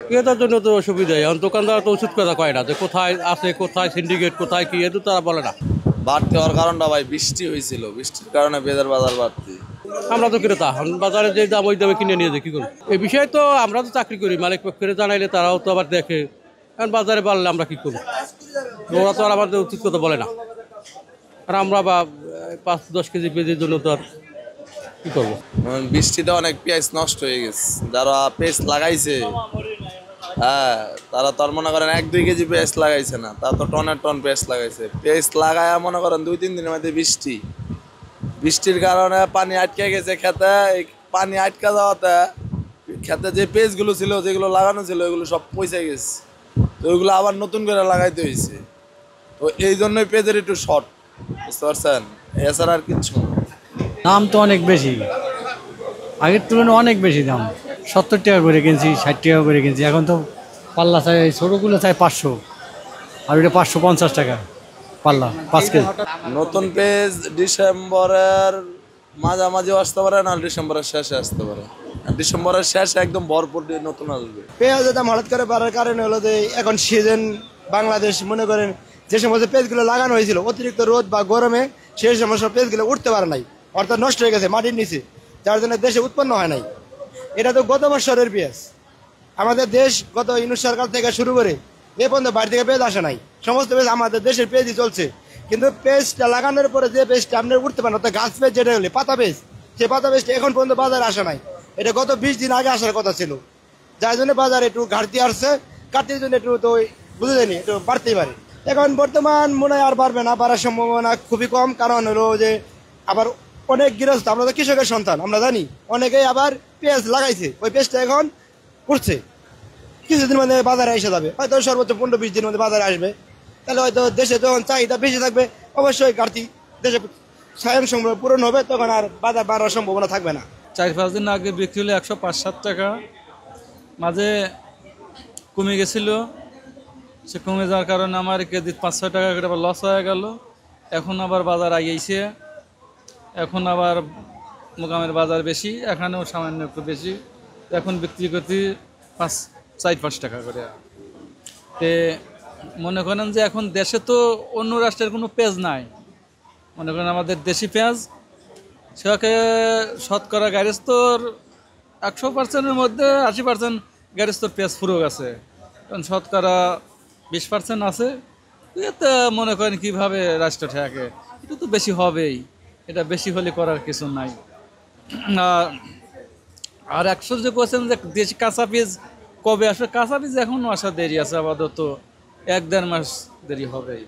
ক্রেতার জন্য তো অসুবিধাই, এখন দোকানদার তো ওষুধ কথা কয় না যে কোথায় আছে, কোথায় সিন্ডিকেট, কোথায় কি, এটা তারা বলে না। বাড়তি হওয়ার কারণটা ভাই বৃষ্টি হয়েছিল, বৃষ্টির কারণে পেঁয়াজের বাজার বাড়তি। আমরা তো ক্রেতা, এখন বাজারে যে দাম ওই দামে কিনে নিয়ে যাই, কী করবো? এই বিষয়ে তো আমরা তো চাকরি করি, মালিক পক্ষের জানাইলে তারাও তো আবার দেখে। এখন বাজারে বাড়লে আমরা কী করবো? ওরা তো আর আমাদের উচিত কথা বলে না। আর আমরা বা 5-10 কেজি পেঁয়াজের জন্য তো আর কী করবো? বৃষ্টিতে অনেক পেঁয়াজ নষ্ট হয়ে গেছে, যারা পেঁয়াজ লাগাইছে, হ্যাঁ, তারা তো আর মনে করেন 1-2 কেজি পেঁয়াজ লাগাইছে না, তারা তো টনের টন পেঁয়াজ লাগাইছে। পেঁয়াজ লাগায় মনে করেন 2-3 দিনের মধ্যে বৃষ্টির কারণে পানি আটকে গেছে খেতে। এই পানি আটকে যাওয়াতে খেতে যে পেঁয়াজগুলো ছিল, যেগুলো লাগানো ছিল, ওইগুলো সব পচে গেছে। তো ওইগুলো আবার নতুন করে লাগাইতে হয়েছে। তো এই জন্যই পেঁয়াজের একটু শর্ট, বুঝতে পারছেন, এছাড়া আর কিচ্ছু না। দাম তো অনেক বেশি, আগের তুলনায় অনেক বেশি দাম। 70 টাকা করে কিনছি, 60 টাকা করে কিনছি। এখন তো পাল্লা চাই, ছোটোগুলো চাই 500, আর ওইটা 550 টাকা পাল্লা 5 কেজি। নতুন পেঁয়াজ ডিসেম্বরের মাঝামাঝি আসতে পারে, না ডিসেম্বরের শেষে আসতে পারে। ডিসেম্বরের শেষে একদম ভরপুর দিয়ে নতুন আসবে। পেঁয়াজের দাম হঠাৎ করে বাড়ার কারণে হলো যে এখন সিজন, বাংলাদেশ মনে করেন যে সমস্ত পেঁয়াজগুলো লাগানো হয়েছিল অতিরিক্ত রোদ বা গরমে সেই সমস্ত পেঁয়াজগুলো উঠতে পারে নাই, অর্থাৎ নষ্ট হয়ে গেছে মাটির নিচে, যার জন্য দেশে উৎপন্ন হয় নাই। এটা তো গত বছরের পেঁয়াজ। আমাদের দেশ গত ইউনূস সরকার থেকে শুরু করে এ পর্যন্ত বাড়ি থেকে পেঁয়াজ আসে নাই, সমস্ত পেঁয়াজ আমাদের দেশের পেঁয়াজই চলছে। কিন্তু পেঁয়াজটা লাগানোর পরে যে পেঁয়াজটা আপনার উঠতে পারেন, অর্থাৎ গাছ পেঁয়াজ যেটা হলে পাতা পেঁয়াজ, সেই পাতা পেঁয়াজটা এখন পর্যন্ত বাজারে আসে নাই। এটা গত 20 দিন আগে আসার কথা ছিল, যার জন্য বাজারে একটু ঘাটতি আসছে। ঘাটতির জন্য একটু তো বুঝে যায়নি, একটু বাড়তেই পারে। এখন বর্তমান মনে হয় আর বাড়বে না, বাড়ার সম্ভাবনা খুবই কম। কারণ হলো যে আবার অনেক গৃহস্থ, আমরা তো কৃষকের সন্তান, আমরা জানি অনেকেই আবার পেঁয়াজ লাগাইছে, ওই পেঁয়াজটা এখন উঠছে। কিছুদিন মধ্যে বাজারে এসে যাবে, হয়তো সর্বোচ্চ 15-20 দিনের মধ্যে বাজারে আসবে। তাহলে হয়তো দেশে যখন চাহিদা বেশি থাকবে, অবশ্যই ঘাটতি দেশে স্বয়ং সংগ্রহ পূরণ হবে, তখন আর বাজার বাড়ার সম্ভাবনা থাকবে না। 4-5 দিন আগে বিক্রি হলো 105-107 টাকা, মাঝে কমে গেছিল। সে কমে যাওয়ার কারণে আমার কেজি 5-6 টাকা করে আবার লস হয়ে গেল। এখন আবার বাজার আইয়েছে, এখন আবার মোকামের বাজার বেশি, এখানেও সামান্য একটু বেশি। এখন বিক্রি করতে 4-5 টাকা করে। তে মনে করেন যে এখন দেশে তো অন্য রাষ্ট্রের কোনো পেঁয়াজ নাই, মনে করেন আমাদের দেশি পেঁয়াজ। সেটাকে শতকরা গ্যারেস্তর 100%-এর মধ্যে 80% গ্যারেস্তর পেঁয়াজ ফুরো গেছে, কারণ শতকরা 20% আছে। এতে মনে করেন কীভাবে রাষ্ট্র ঠেকে, এটা তো বেশি হবেই, এটা বেশি হলে করার কিছু নাই। আর 100 যে কোয়েশ্চেন যে দেশি কাঁচা বীজ কবে আসবে, কাঁচা বীজ এখনও আসা দেরি আছে, আপাতত 1-1.5 মাস দেরি হবেই।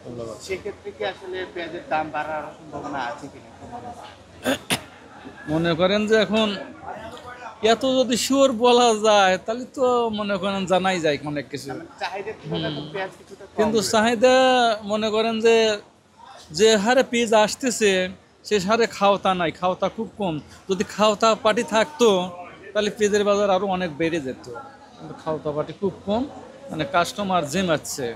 ধন্যবাদ। সেক্ষেত্রে কি আসলে পেঁয়াজের দাম বাড়ার সম্ভাবনা আছে কিনা? মনে করেন যে এখন এত যদি শিওর বলা যায়, তাহলে তো মনে করেন জানাই যায় অনেক কিছু। কিন্তু চাহিদা মনে করেন যে যে হারে পেঁয়াজ আসতেছে সে হারে খাওয়াতা নাই, খাওয়াতা খুব কম। যদি খাওয়াতা পার্টি থাকতো তাহলে পেঁয়াজের বাজার আরও অনেক বেড়ে যেত, কিন্তু খাওয়াতা পার্টি খুব কম, মানে কাস্টমার জেমাচ্ছে।